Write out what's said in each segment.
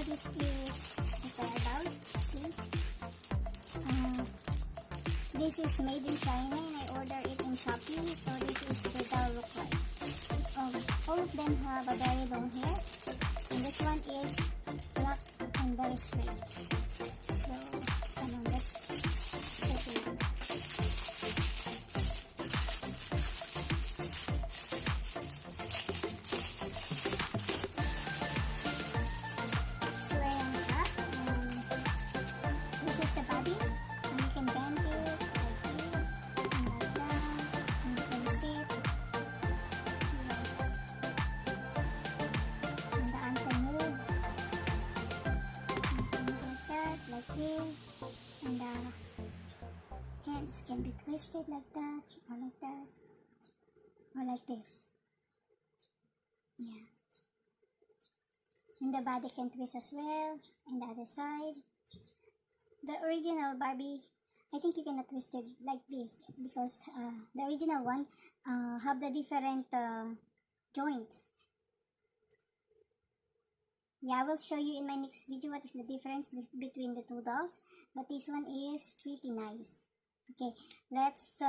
this is the doll. See? This is made in China and I ordered it in Shopee. So this is the doll look like. All of them have a very long hair. And this one is black and very straight. So, come on, let's take a look. So, ayan siya. This is the body. And you can bend it like this. And like that. And you can sit. And the arm can move. Like this, and the hands can be twisted like that, or like that, or like this. Yeah. And the body can twist as well, and the other side. The original Barbie, I think you cannot twist it like this, because the original one have the different joints. Yeah, I will show you in my next video what is the difference between the two dolls. But this one is pretty nice. Okay, let's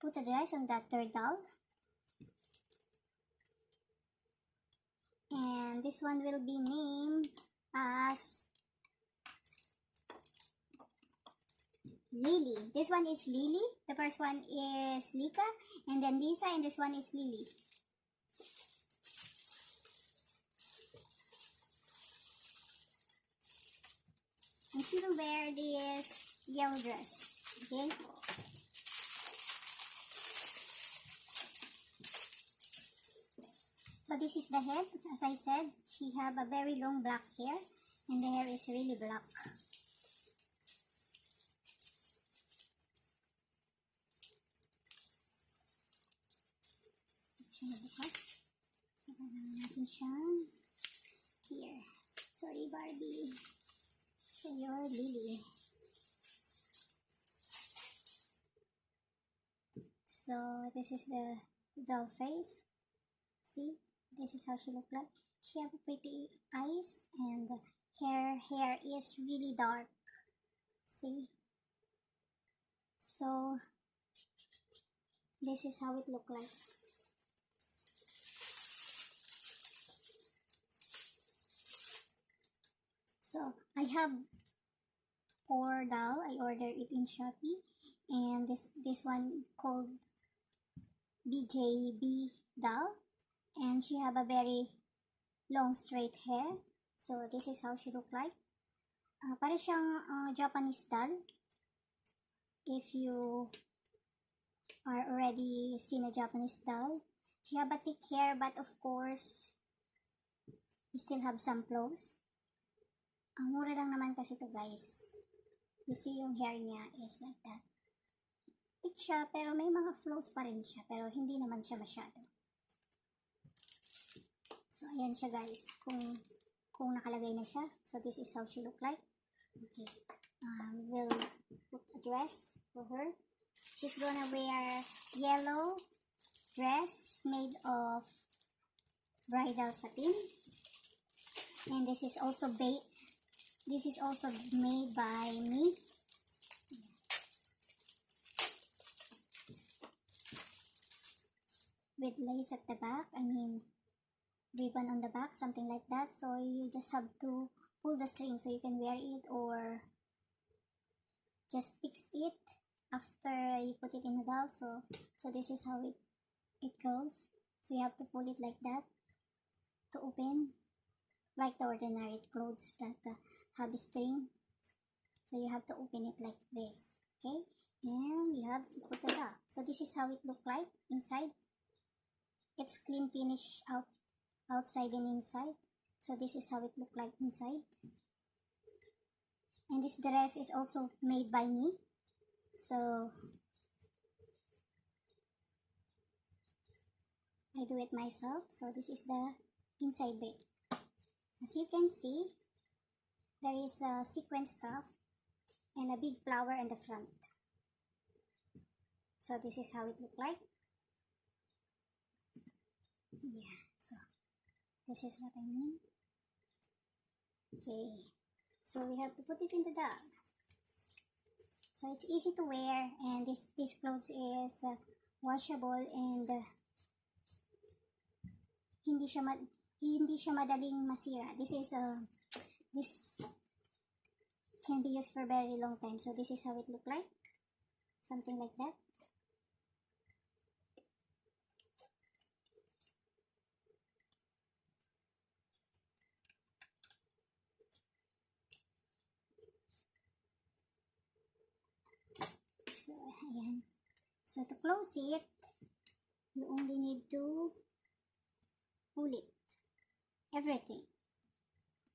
put a dress on that third doll. And this one will be named as Lily. This one is Lily. The first one is Lika. And then Lisa. And this one is Lily. And she will wear this yellow dress, okay? So this is the head. As I said, she have a very long black hair, and the hair is really black. Here. Sorry, Barbie. So your Lily. So this is the doll face. See, this is how she look like. She have pretty eyes, and her hair is really dark. See, so this is how it look like. So I have 4 doll. I ordered it in Shopee, and this one called BJB doll, and she have a very long straight hair. So this is how she look like. Para siyang Japanese doll. If you are already seen a Japanese doll, she have a thick hair, but of course, we still have some flaws. Ang mura lang naman kasi to, guys. You see yung hair niya is like that. Thick siya, pero may mga flaws pa rin siya, pero hindi naman siya masyado. So, ayan siya, guys. Kung nakalagay na siya. So, this is how she look like. Okay. We'll put a dress for her. She's gonna wear yellow dress made of bridal satin. And this is also made by me. With lace at the back, I mean ribbon on the back, something like that. So you just have to pull the string so you can wear it, or just fix it after you put it in the doll. So this is how it goes. So you have to pull it like that to open, like the ordinary clothes that have a string. So you have to open it like this, okay? And you have to put it up. So this is how it look like inside. It's clean finish outside and inside. So this is how it look like inside. And this dress is also made by me. So I do it myself. So this is the inside bit. As you can see, there is a sequin stuff and a big flower in the front. So this is how it look like. Yeah, so this is what I mean. Okay, so we have to put it in the bag. So it's easy to wear, and this clothes is washable, and hindi siya hindi siya madaling masira. This can be used for a very long time. So this is how it look like, something like that. So ayan. So to close it, you only need to pull it, everything.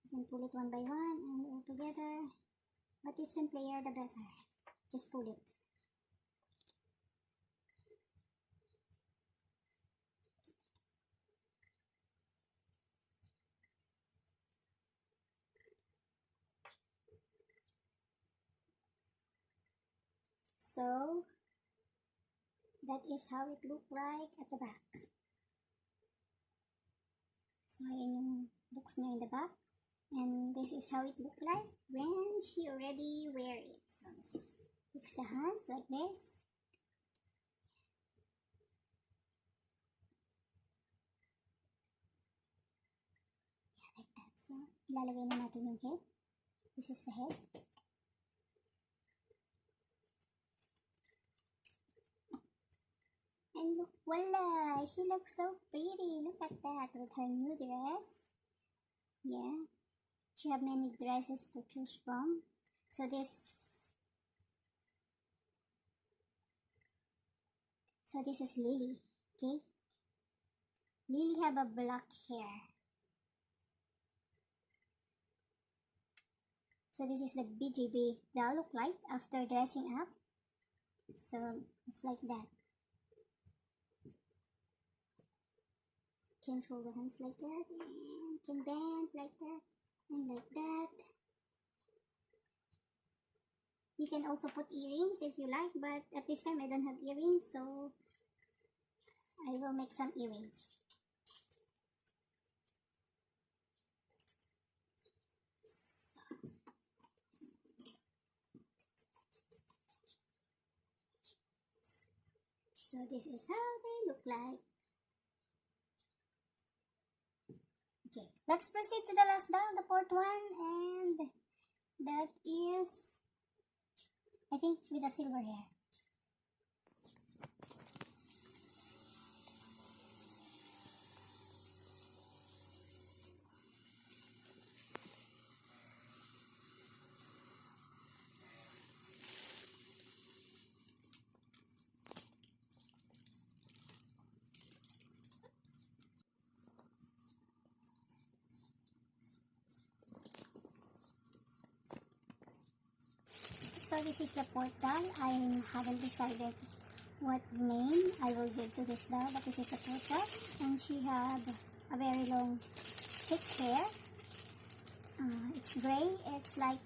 You can pull it one by one and all together, but the simpler the better. Just pull it. So that is how it look like at the back. So ayan yung looks niya in the back. And this is how it look like when she already wear it. So let's fix the hands like this. Yeah, like that. So ilalagay na natin yung head. This is the head. And look, voila! She looks so pretty. Look at that with her new dress. Yeah. She have many dresses to choose from. So this is Lily. Okay. Lily have a black hair. So this is the BGB doll look like after dressing up. So it's like that. Can fold the hands like that, and can bend like that, and like that. You can also put earrings if you like, but at this time I don't have earrings, so I will make some earrings. So this is how they look like. Okay, let's proceed to the last doll, the fourth one, and that is, I think, with a silver hair. So this is the fourth doll. I haven't decided what name I will give to this doll, but this is a fourth doll, and she had a very long thick hair. It's gray. It's like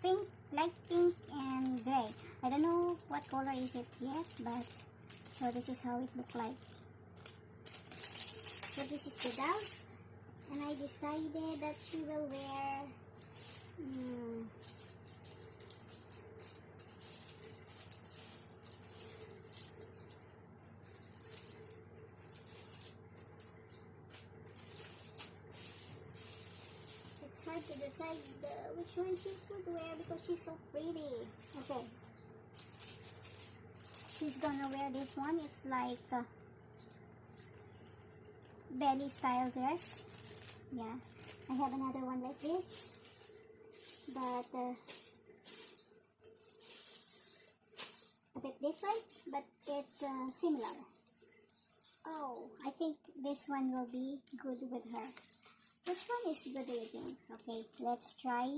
pink, light pink and gray. I don't know what color is it yet, but so this is how it look like. So this is the dolls, and I decided that she will wear it's hard to decide which one she could wear because she's so pretty. Okay, she's gonna wear this one. It's like belly style dress. Yeah, I have another one like this, but a bit different, but it's similar. Oh, I think this one will be good with her. Which one is good, do you think? Okay, let's try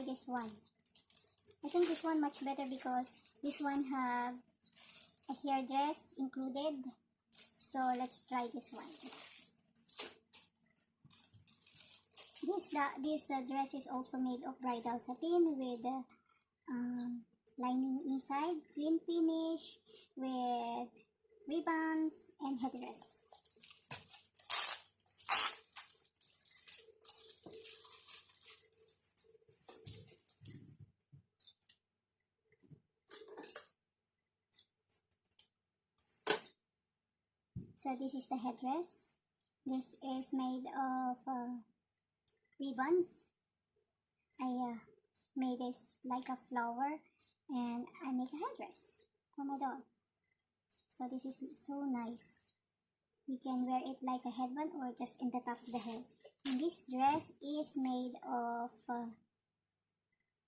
this one. I think this one much better because this one have a hair dress included. So let's try this one. This dress is also made of bridal satin with lining inside, clean finish with ribbons and headdress. So this is the headdress. This is made of ribbons. I made this like a flower and I make a headdress for my doll. So this is so nice. You can wear it like a headband or just in the top of the head. And this dress is made of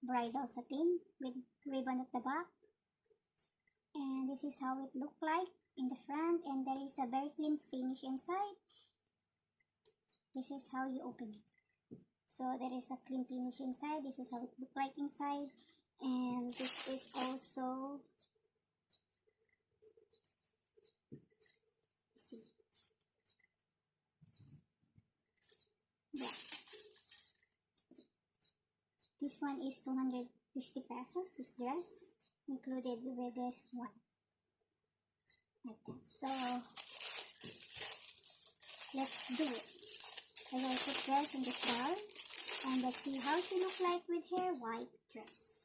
bridal satin with ribbon at the back. And this is how it looks like in the front, and there is a very clean finish inside. This is how you open it. So there is a clean finish inside. This is how it looks like inside. And this is also, see, yeah. This one is 250 pesos, this dress, included with this one. Like that. So let's do it. I will put dress in this doll, and let's see how she looks like with her white dress.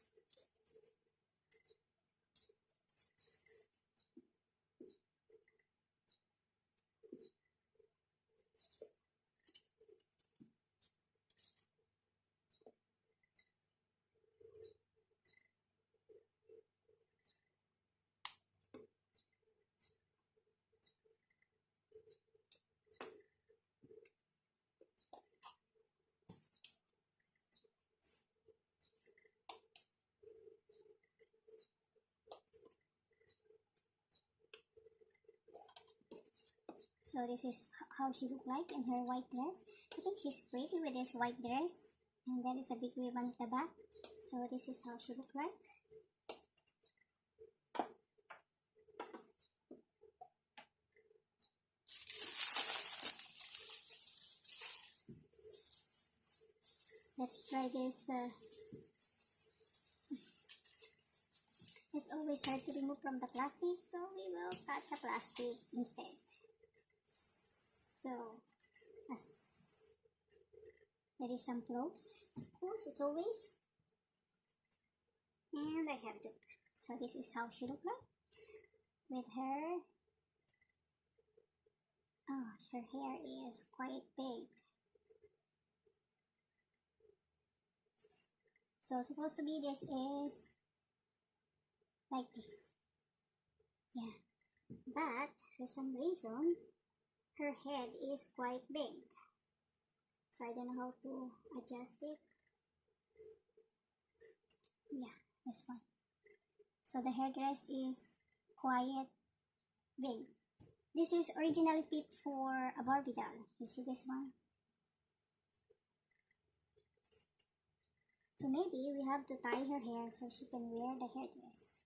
So this is how she looked like in her white dress. I think she's pretty with this white dress. And there is a big ribbon at the back. So this is how she looked like. Let's try this. It's always hard to remove from the plastic, so we will cut the plastic instead. So, as there is some clothes, of course, it's always, and I have to. So this is how she looked like with her. Oh, her hair is quite big. So supposed to be this is like this. Yeah, but for some reason her head is quite big, so I don't know how to adjust it. Yeah, this one. So the hairdress is quite big. This is originally fit for a Barbie doll. You see this one? So maybe we have to tie her hair so she can wear the hairdress.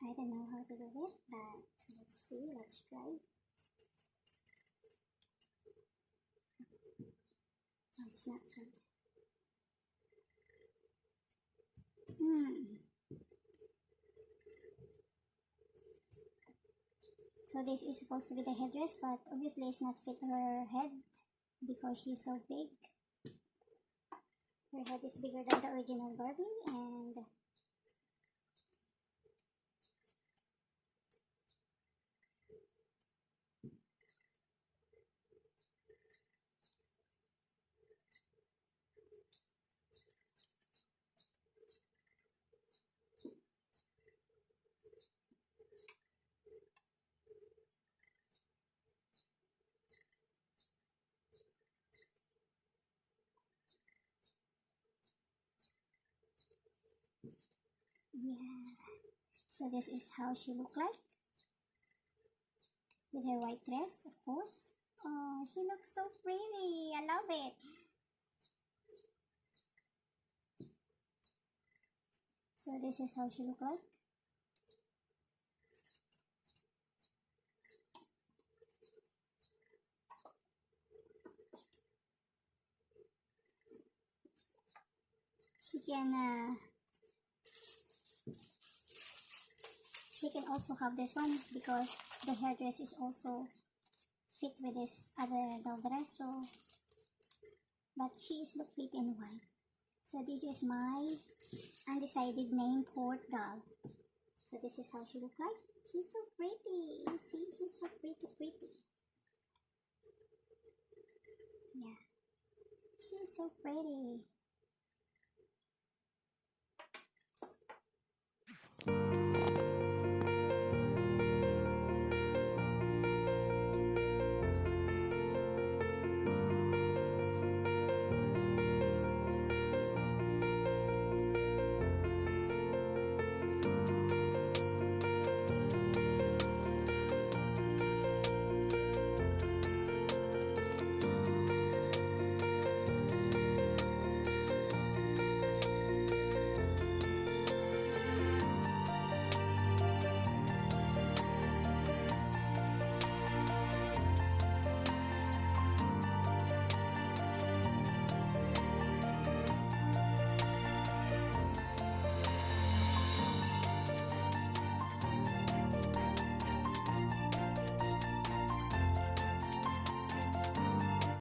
I don't know how to do it, but let's see, let's try. Oh, it's not good. So this is supposed to be the headdress, but obviously it's not fit her head because she's so big. Her head is bigger than the original Barbie, and yeah. So this is how she looks like with her white dress, of course. Oh, she looks so pretty. I love it. So this is how she looks like. She can also have this one because the hairdress is also fit with this other doll dress. So, but she is look fit in white. So this is my undecided name for doll. So this is how she looks like. She's so pretty. You see, she's so pretty. Yeah, she's so pretty.